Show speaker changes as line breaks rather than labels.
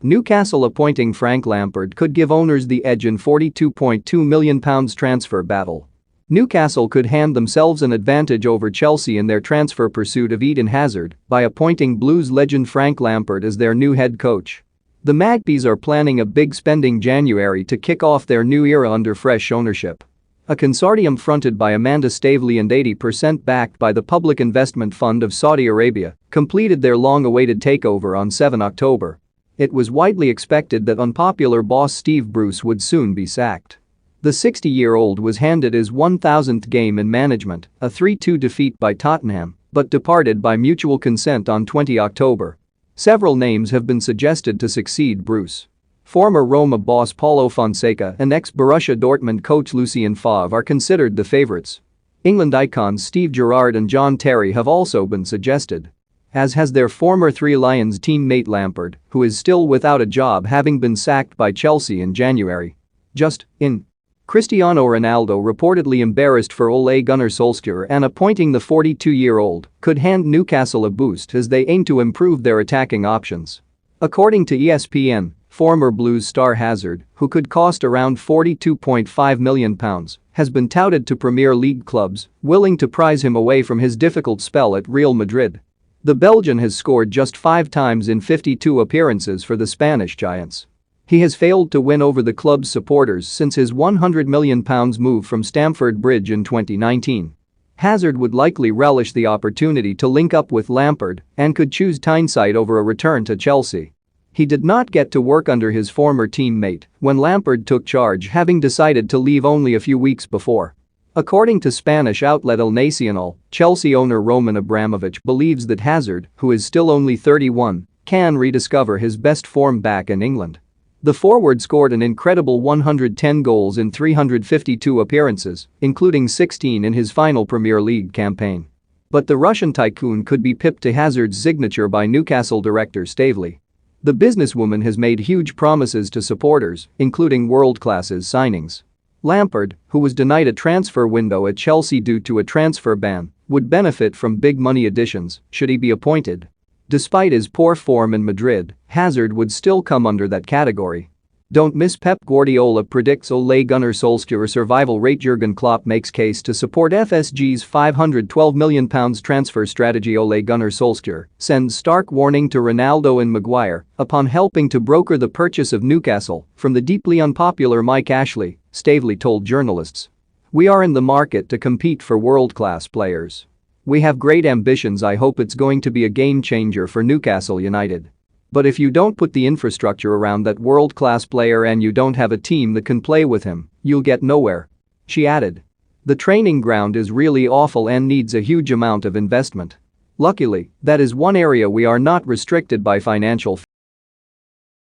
Newcastle appointing Frank Lampard could give owners the edge in £42.2 million transfer battle. Newcastle could hand themselves an advantage over Chelsea in their transfer pursuit of Eden Hazard by appointing Blues legend Frank Lampard as their new head coach. The Magpies are planning a big spending January to kick off their new era under fresh ownership. A consortium fronted by Amanda Staveley and 80% backed by the Public Investment Fund of Saudi Arabia completed their long-awaited takeover on 7 October. It was widely expected that unpopular boss Steve Bruce would soon be sacked. The 60-year-old was handed his 1,000th game in management, a 3-2 defeat by Tottenham, but departed by mutual consent on 20 October. Several names have been suggested to succeed Bruce. Former Roma boss Paulo Fonseca and ex-Borussia Dortmund coach Lucien Favre are considered the favourites. England icons Steve Gerrard and John Terry have also been suggested. As has their former Three Lions teammate Lampard, who is still without a job having been sacked by Chelsea in January. Just in. Cristiano Ronaldo reportedly embarrassed for Ole Gunnar Solskjaer, and appointing the 42-year-old could hand Newcastle a boost as they aim to improve their attacking options. According to ESPN, former Blues star Hazard, who could cost around £42.5 million, has been touted to Premier League clubs, willing to prize him away from his difficult spell at Real Madrid. The Belgian has scored just 5 times in 52 appearances for the Spanish Giants. He has failed to win over the club's supporters since his £100 million move from Stamford Bridge in 2019. Hazard would likely relish the opportunity to link up with Lampard and could choose Tyneside over a return to Chelsea. He did not get to work under his former teammate when Lampard took charge, having decided to leave only a few weeks before. According to Spanish outlet El Nacional, Chelsea owner Roman Abramovich believes that Hazard, who is still only 31, can rediscover his best form back in England. The forward scored an incredible 110 goals in 352 appearances, including 16 in his final Premier League campaign. But the Russian tycoon could be pipped to Hazard's signature by Newcastle director Staveley. The businesswoman has made huge promises to supporters, including world-class signings. Lampard, who was denied a transfer window at Chelsea due to a transfer ban, would benefit from big money additions should he be appointed. Despite his poor form in Madrid, Hazard would still come under that category. Don't miss Pep Guardiola predicts Ole Gunnar Solskjaer survival rate. Jurgen Klopp makes case to support FSG's £512 million transfer strategy. Ole Gunnar Solskjaer sends stark warning to Ronaldo and Maguire upon helping to broker the purchase of Newcastle from the deeply unpopular Mike Ashley, Staveley told journalists. We are in the market to compete for world-class players. We have great ambitions. I hope it's going to be a game changer for Newcastle United. But if you don't put the infrastructure around that world-class player and you don't have a team that can play with him, you'll get nowhere. She added. The training ground is really awful and needs a huge amount of investment. Luckily, that is one area we are not restricted by financial